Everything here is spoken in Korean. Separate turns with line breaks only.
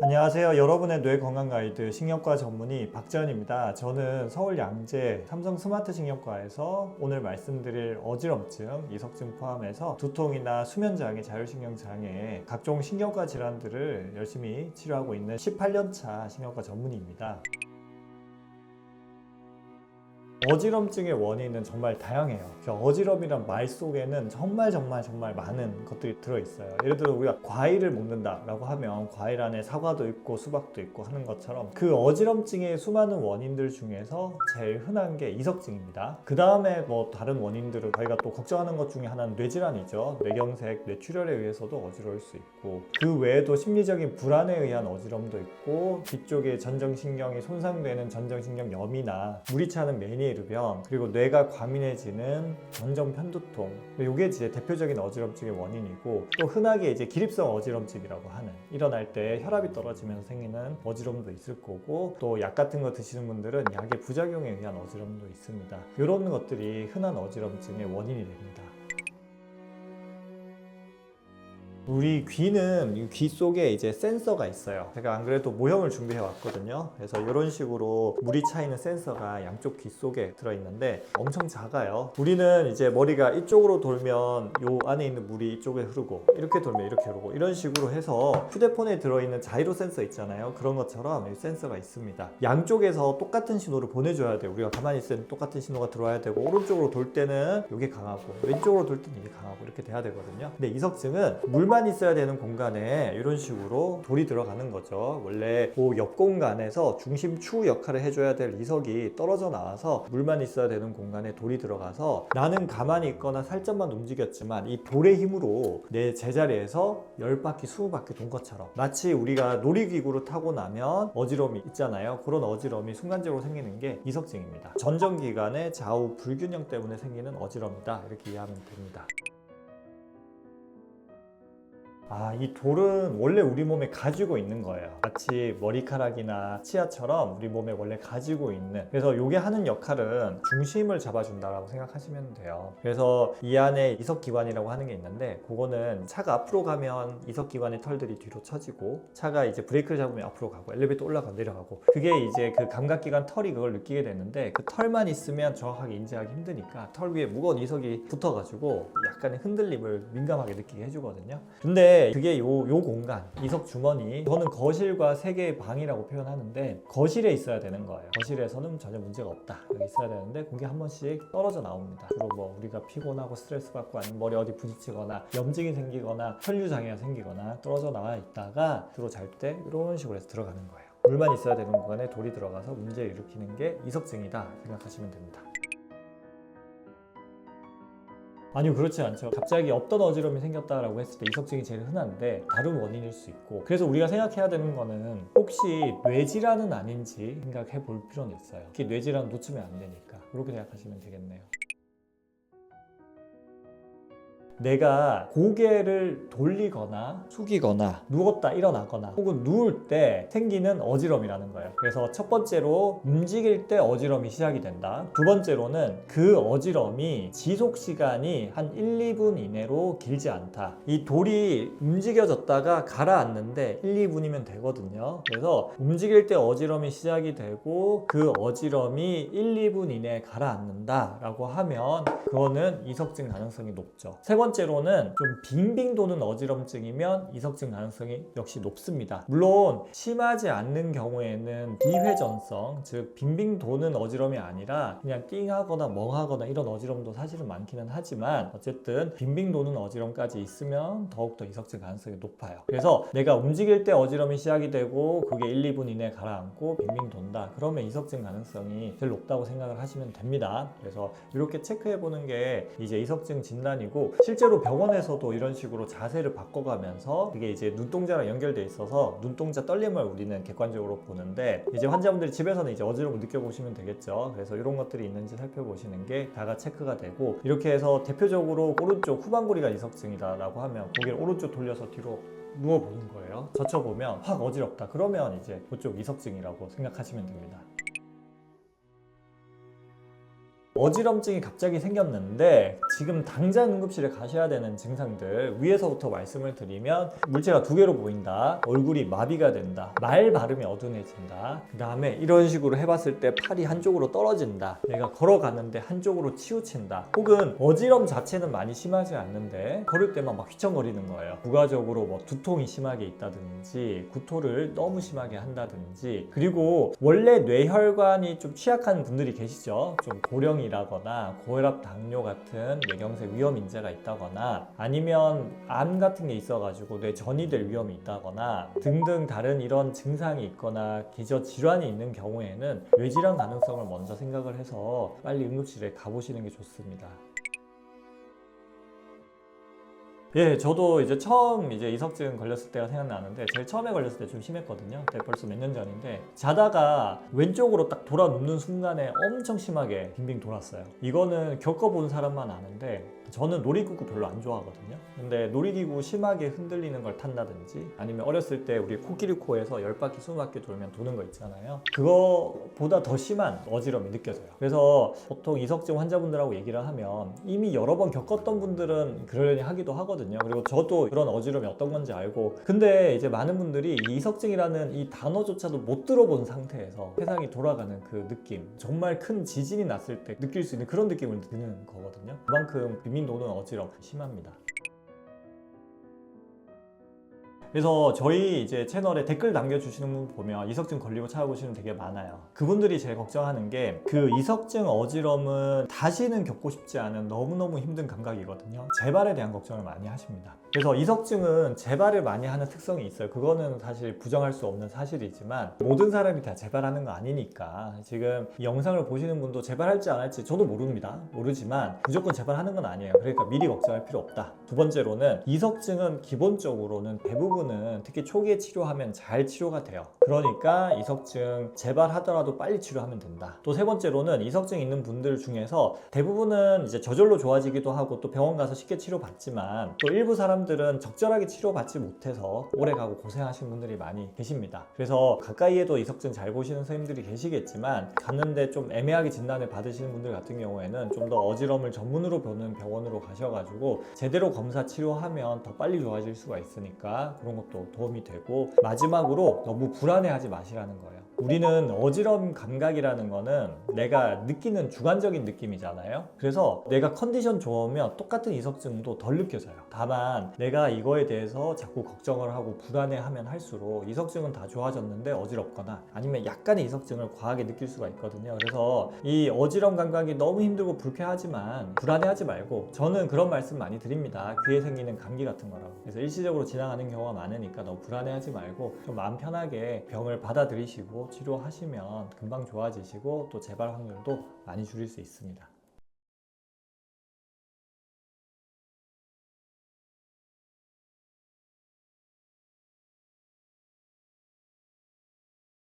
안녕하세요. 여러분의 뇌 건강 가이드 신경과 전문의 박재현입니다. 저는 서울 양재 삼성 스마트 신경과에서 오늘 말씀드릴 어지럼증, 이석증 포함해서 두통이나 수면장애, 자율신경장애, 각종 신경과 질환들을 열심히 치료하고 있는 18년차 신경과 전문의입니다. 어지럼증의 원인은 정말 다양해요. 어지럼이란 말 속에는 정말 많은 것들이 들어있어요. 예를 들어 우리가 과일을 먹는다 라고 하면 과일 안에 사과도 있고 수박도 있고 하는 것처럼 그 어지럼증의 수많은 원인들 중에서 제일 흔한 게 이석증입니다. 그 다음에 뭐 다른 원인들은 저희가 또 걱정하는 것 중에 하나는 뇌질환이죠. 뇌경색, 뇌출혈에 의해서도 어지러울 수 있고, 그 외에도 심리적인 불안에 의한 어지럼도 있고, 뒤쪽에 전정신경이 손상되는 전정신경염이나 물이 차는 메니에르병, 그리고 뇌가 과민해지는 전정편두통, 이게 이제 대표적인 어지럼증의 원인이고, 또 흔하게 이제 기립성 어지럼증이라고 하는, 일어날 때 혈압이 떨어지면서 생기는 어지럼도 있을 거고, 또 약 같은 거 드시는 분들은 약의 부작용에 의한 어지럼도 있습니다. 이런 것들이 흔한 어지럼증의 원인이 됩니다. 우리 귀는 귀 속에 이제 센서가 있어요. 제가 안 그래도 모형을 준비해 왔거든요. 그래서 이런 식으로 물이 차 있는 센서가 양쪽 귀 속에 들어 있는데 엄청 작아요. 우리는 이제 머리가 이쪽으로 돌면 요 안에 있는 물이 이쪽에 흐르고, 이렇게 돌면 이렇게 흐르고, 이런 식으로 해서 휴대폰에 들어있는 자이로 센서 있잖아요. 그런 것처럼 이 센서가 있습니다. 양쪽에서 똑같은 신호를 보내줘야 돼요. 우리가 가만히 있을 때는 똑같은 신호가 들어와야 되고, 오른쪽으로 돌 때는 이게 강하고, 왼쪽으로 돌 때는 이게 강하고, 이렇게 돼야 되거든요. 근데 이석증은 물만 있어야 되는 공간에 이런 식으로 돌이 들어가는 거죠. 원래 그 옆 공간에서 중심추 역할을 해줘야 될 이석이 떨어져 나와서 물만 있어야 되는 공간에 돌이 들어가서, 나는 가만히 있거나 살짝만 움직였지만 이 돌의 힘으로 내 제자리에서 10바퀴, 20바퀴 돈 것처럼, 마치 우리가 놀이기구를 타고 나면 어지러움이 있잖아요. 그런 어지러움이 순간적으로 생기는 게 이석증입니다. 전정기관의 좌우 불균형 때문에 생기는 어지러움이다, 이렇게 이해하면 됩니다. 이 돌은 원래 우리 몸에 가지고 있는 거예요. 마치 머리카락이나 치아처럼 우리 몸에 원래 가지고 있는, 그래서 이게 하는 역할은 중심을 잡아준다라고 생각하시면 돼요. 그래서 이 안에 이석기관이라고 하는 게 있는데, 그거는 차가 앞으로 가면 이석기관의 털들이 뒤로 처지고, 차가 이제 브레이크를 잡으면 앞으로 가고, 엘리베이터 올라가고 내려가고, 그게 이제 그 감각기관 털이 그걸 느끼게 되는데, 그 털만 있으면 정확하게 인지하기 힘드니까 털 위에 무거운 이석이 붙어가지고 약간의 흔들림을 민감하게 느끼게 해주거든요. 근데 그게 요 공간, 이석 주머니, 저는 거실과 세 개의 방이라고 표현하는데, 거실에 있어야 되는 거예요. 거실에서는 전혀 문제가 없다, 여기 있어야 되는데 그게 한 번씩 떨어져 나옵니다. 주로 뭐 우리가 피곤하고 스트레스 받고, 아니면 머리 어디 부딪히거나 염증이 생기거나 혈류 장애가 생기거나 떨어져 나와 있다가 주로 잘 때 이런 식으로 해서 들어가는 거예요. 물만 있어야 되는 공간에 돌이 들어가서 문제를 일으키는 게 이석증이다 생각하시면 됩니다. 아니요, 그렇지 않죠. 갑자기 없던 어지럼이 생겼다라고 했을 때 이석증이 제일 흔한데, 다른 원인일 수 있고, 그래서 우리가 생각해야 되는 거는 혹시 뇌질환은 아닌지 생각해 볼 필요는 있어요. 특히 뇌질환 놓치면 안 되니까 그렇게 생각하시면 되겠네요. 내가 고개를 돌리거나 숙이거나 누웠다 일어나거나 혹은 누울 때 생기는 어지럼이라는 거예요. 그래서 첫 번째로 움직일 때 어지럼이 시작이 된다. 두 번째로는 그 어지럼이 지속 시간이 한 1, 2분 이내로 길지 않다. 이 돌이 움직여졌다가 가라앉는데 1, 2분이면 되거든요. 그래서 움직일 때 어지럼이 시작이 되고 그 어지럼이 1, 2분 이내에 가라앉는다 라고 하면 그거는 이석증 가능성이 높죠. 세 번째로는 좀 빙빙 도는 어지럼증이면 이석증 가능성이 역시 높습니다. 물론 심하지 않는 경우에는 비회전성, 즉 빙빙 도는 어지럼이 아니라 그냥 띵하거나 멍하거나 이런 어지럼도 사실은 많기는 하지만, 어쨌든 빙빙 도는 어지럼까지 있으면 더욱더 이석증 가능성이 높아요. 그래서 내가 움직일 때 어지럼이 시작이 되고 그게 1, 2분 이내에 가라앉고 빙빙 돈다, 그러면 이석증 가능성이 제일 높다고 생각을 하시면 됩니다. 그래서 이렇게 체크해보는 게 이제 이석증 진단이고, 실제로 병원에서도 이런 식으로 자세를 바꿔가면서 그게 이제 눈동자랑 연결돼 있어서 눈동자 떨림을 우리는 객관적으로 보는데, 이제 환자분들이 집에서는 이제 어지러움을 느껴보시면 되겠죠. 그래서 이런 것들이 있는지 살펴보시는 게 다가 체크가 되고, 이렇게 해서 대표적으로 오른쪽 후방구리가 이석증이다 라고 하면 고개를 오른쪽 돌려서 뒤로 누워보는 거예요. 젖혀보면 확 어지럽다, 그러면 이제 그쪽 이석증이라고 생각하시면 됩니다. 어지럼증이 갑자기 생겼는데 지금 당장 응급실에 가셔야 되는 증상들 위에서부터 말씀을 드리면 물체가 두 개로 보인다, 얼굴이 마비가 된다, 말 발음이 어두워진다, 그 다음에 이런 식으로 해봤을 때 팔이 한쪽으로 떨어진다, 내가 걸어가는데 한쪽으로 치우친다, 혹은 어지럼 자체는 많이 심하지 않는데 걸을 때만 막 휘청거리는 거예요. 부가적으로 뭐 두통이 심하게 있다든지 구토를 너무 심하게 한다든지, 그리고 원래 뇌혈관이 좀 취약한 분들이 계시죠. 좀 고령이라거나 고혈압, 당뇨 같은 뇌경색 위험 인자가 있다거나 아니면 암 같은 게 있어가지고 뇌 전이 될 위험이 있다거나 등등 다른 이런 증상이 있거나 기저 질환이 있는 경우에는 뇌질환 가능성을 먼저 생각을 해서 빨리 응급실에 가보시는 게 좋습니다. 예, 저도 이제 처음 이석증 걸렸을 때가 생각나는데 제일 처음에 걸렸을 때 좀 심했거든요. 그때 벌써 몇 년 전인데 자다가 왼쪽으로 딱 돌아 눕는 순간에 엄청 심하게 빙빙 돌았어요. 이거는 겪어본 사람만 아는데 저는 놀이기구 별로 안 좋아하거든요. 근데 놀이기구 심하게 흔들리는 걸 탄다든지 아니면 어렸을 때 우리 코끼리 코에서 10바퀴 20바퀴 돌면 도는 거 있잖아요. 그거보다 더 심한 어지럼이 느껴져요. 그래서 보통 이석증 환자분들하고 얘기를 하면 이미 여러 번 겪었던 분들은 그러려니 하기도 하거든요. 그리고 저도 그런 어지럼이 어떤 건지 알고, 근데 이제 많은 분들이 이 이석증이라는 이 단어조차도 못 들어본 상태에서 세상이 돌아가는 그 느낌, 정말 큰 지진이 났을 때 느낄 수 있는 그런 느낌을 드는 거거든요. 그만큼 빈민 도는 어지럼 심합니다. 그래서 저희 이제 채널에 댓글 남겨주시는 분 보면 이석증 걸리고 찾아보시는 되게 많아요. 그분들이 제일 걱정하는 게 그 이석증 어지럼은 다시는 겪고 싶지 않은 너무너무 힘든 감각이거든요. 재발에 대한 걱정을 많이 하십니다. 그래서 이석증은 재발을 많이 하는 특성이 있어요. 그거는 사실 부정할 수 없는 사실이지만 모든 사람이 다 재발하는 거 아니니까, 지금 이 영상을 보시는 분도 재발할지 안 할지 저도 모르지만 무조건 재발하는 건 아니에요. 그러니까 미리 걱정할 필요 없다. 두 번째로는 이석증은 기본적으로는 대부분은 특히 초기에 치료하면 잘 치료가 돼요. 그러니까 이석증 재발하더라도 빨리 치료하면 된다. 또 세 번째로는 이석증 있는 분들 중에서 대부분은 이제 저절로 좋아지기도 하고 또 병원 가서 쉽게 치료받지만 또 일부 사람들은 적절하게 치료받지 못해서 오래가고 고생하시는 분들이 많이 계십니다. 그래서 가까이에도 이석증 잘 보시는 선생님들이 계시겠지만 갔는데 좀 애매하게 진단을 받으시는 분들 같은 경우에는 좀 더 어지럼을 전문으로 보는 병원으로 가셔가지고 제대로 검사 치료하면 더 빨리 좋아질 수가 있으니까 그런 것도 도움이 되고, 마지막으로 너무 불안해하지 마시라는 거예요. 우리는 어지럼 감각이라는 거는 내가 느끼는 주관적인 느낌이잖아요. 그래서 내가 컨디션 좋으면 똑같은 이석증도 덜 느껴져요. 다만 내가 이거에 대해서 자꾸 걱정을 하고 불안해하면 할수록 이석증은 다 좋아졌는데 어지럽거나 아니면 약간의 이석증을 과하게 느낄 수가 있거든요. 그래서 이 어지럼 감각이 너무 힘들고 불쾌하지만 불안해하지 말고, 저는 그런 말씀 많이 드립니다. 귀에 생기는 감기 같은 거라고. 그래서 일시적으로 지나가는 경우가 많으니까 너무 불안해하지 말고 좀 마음 편하게 병을 받아들이시고 치료하시면 금방 좋아지시고 또 재발 확률도 많이 줄일 수 있습니다.